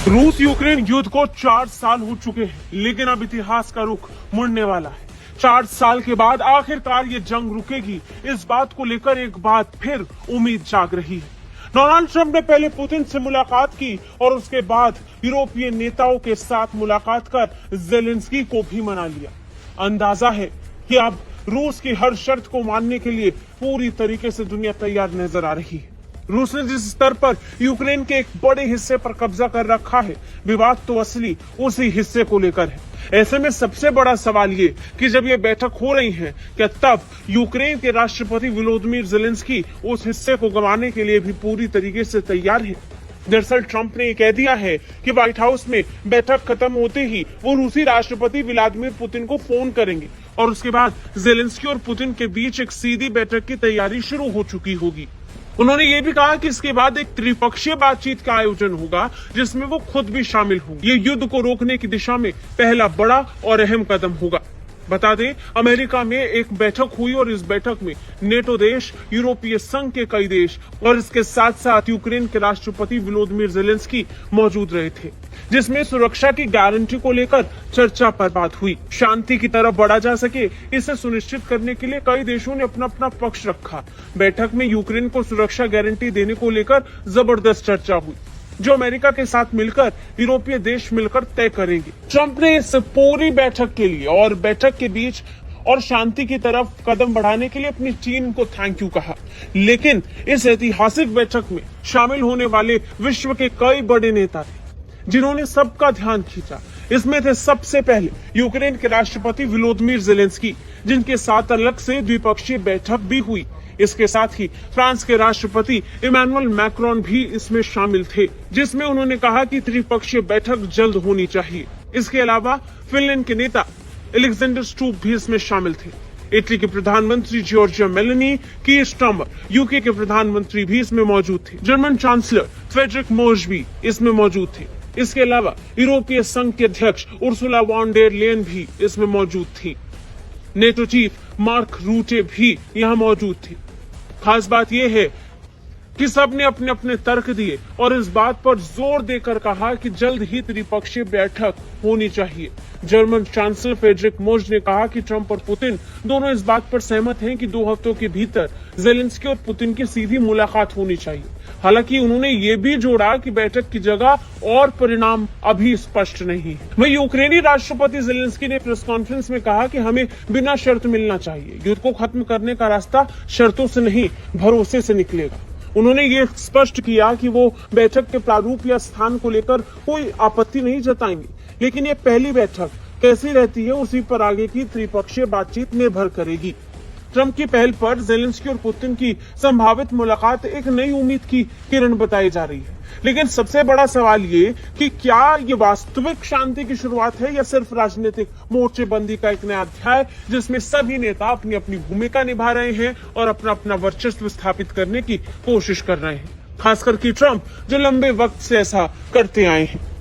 रूस यूक्रेन युद्ध को 4 साल हो चुके हैं, लेकिन अब इतिहास का रुख मुड़ने वाला है। 4 साल के बाद आखिरकार ये जंग रुकेगी, इस बात को लेकर एक बार फिर उम्मीद जाग रही है। डोनाल्ड ट्रंप ने पहले पुतिन से मुलाकात की और उसके बाद यूरोपीय नेताओं के साथ मुलाकात कर जेलेंस्की को भी मना लिया। अंदाजा है कि अब रूस की हर शर्त को मानने के लिए पूरी तरीके से दुनिया तैयार नजर आ रही है। रूस ने जिस स्तर पर यूक्रेन के एक बड़े हिस्से पर कब्जा कर रखा है, विवाद तो असली उसी हिस्से को लेकर है। ऐसे में सबसे बड़ा सवाल ये कि जब ये बैठक हो रही है, क्या तब यूक्रेन के राष्ट्रपति वोलोदिमीर जेलेंस्की उस हिस्से को गंवाने के लिए भी पूरी तरीके से तैयार है? दरअसल ट्रंप ने कह दिया है कि व्हाइट हाउस में बैठक खत्म होते ही वो रूसी राष्ट्रपति व्लादिमीर पुतिन को फोन करेंगे और उसके बाद जेलेंस्की और पुतिन के बीच एक सीधी बैठक की तैयारी शुरू हो चुकी होगी। उन्होंने ये भी कहा कि इसके बाद एक त्रिपक्षीय बातचीत का आयोजन होगा, जिसमें वो खुद भी शामिल होंगे। ये युद्ध को रोकने की दिशा में पहला बड़ा और अहम कदम होगा। बता दें, अमेरिका में एक बैठक हुई और इस बैठक में नेटो देश, यूरोपीय संघ के कई देश और इसके साथ साथ यूक्रेन के राष्ट्रपति वोलोदिमीर जेलेंस्की मौजूद रहे थे, जिसमें सुरक्षा की गारंटी को लेकर चर्चा पर बात हुई। शांति की तरफ बढ़ा जा सके, इसे सुनिश्चित करने के लिए कई देशों ने अपना अपना पक्ष रखा। बैठक में यूक्रेन को सुरक्षा गारंटी देने को लेकर जबरदस्त चर्चा हुई, जो अमेरिका के साथ मिलकर यूरोपीय देश मिलकर तय करेंगे। ट्रंप ने इस पूरी बैठक के लिए और बैठक के बीच और शांति की तरफ कदम बढ़ाने के लिए अपनी टीम को थैंक यू कहा। लेकिन इस ऐतिहासिक बैठक में शामिल होने वाले विश्व के कई बड़े नेता थे, जिन्होंने सबका ध्यान खींचा। इसमें थे सबसे पहले यूक्रेन के राष्ट्रपति वोलोदिमीर जेलेंस्की, जिनके साथ अलग से द्विपक्षीय बैठक भी हुई। इसके साथ ही फ्रांस के राष्ट्रपति इमैनुअल मैक्रोन भी इसमें शामिल थे, जिसमें उन्होंने कहा कि त्रिपक्षीय बैठक जल्द होनी चाहिए। इसके अलावा फिनलैंड के नेता अलेक्जेंडर स्टूप भी इसमें शामिल थे। इटली के प्रधानमंत्री जॉर्जिया मेलोनी, कीर स्टारमर, यूके के प्रधानमंत्री भी इसमें मौजूद थे। जर्मन चांसलर फ्रेडरिक मर्ज भी इसमें मौजूद थे। इसके अलावा यूरोपीय संघ के अध्यक्ष उर्सुला वॉन डेर लेयन भी इसमें मौजूद थी। नेटो चीफ मार्क रूटे भी यहाँ मौजूद थे। खास बात यह है कि सबने अपने अपने तर्क दिए और इस बात पर जोर देकर कहा कि जल्द ही त्रिपक्षीय बैठक होनी चाहिए। जर्मन चांसलर फ्रेडरिक मर्ज ने कहा कि ट्रंप और पुतिन दोनों इस बात पर सहमत हैं कि 2 हफ्तों के भीतर जेलेंस्की और पुतिन की सीधी मुलाकात होनी चाहिए। हालांकि उन्होंने ये भी जोड़ा कि बैठक की जगह और परिणाम अभी स्पष्ट नहीं है। वहीं यूक्रेनी राष्ट्रपति जेलेंस्की ने प्रेस कॉन्फ्रेंस में कहा कि हमें बिना शर्त मिलना चाहिए। युद्ध को खत्म करने का रास्ता शर्तों से नहीं, भरोसे से निकलेगा। उन्होंने ये स्पष्ट किया कि वो बैठक के प्रारूप या स्थान को लेकर कोई आपत्ति नहीं जताएंगे, लेकिन ये पहली बैठक कैसी रहती है उसी पर आगे की त्रिपक्षीय बातचीत निर्भर करेगी। ट्रंप की पहल पर जेलेंस्की और पुतिन की संभावित मुलाकात एक नई उम्मीद की किरण बताई जा रही है। लेकिन सबसे बड़ा सवाल ये कि क्या ये वास्तविक शांति की शुरुआत है या सिर्फ राजनीतिक मोर्चेबंदी का एक नया अध्याय, जिसमें सभी नेता अपनी अपनी भूमिका निभा रहे हैं और अपना अपना वर्चस्व स्थापित करने की कोशिश कर रहे हैं, खासकर कि ट्रंप जो लंबे वक्त से ऐसा करते आए हैं।